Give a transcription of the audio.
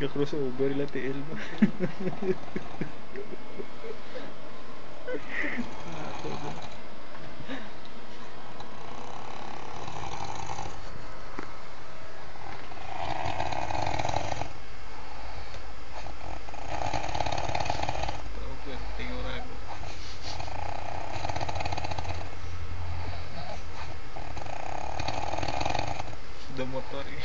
Dia crossover lah TL mah. Tahu penting orang. Sudah motor ini.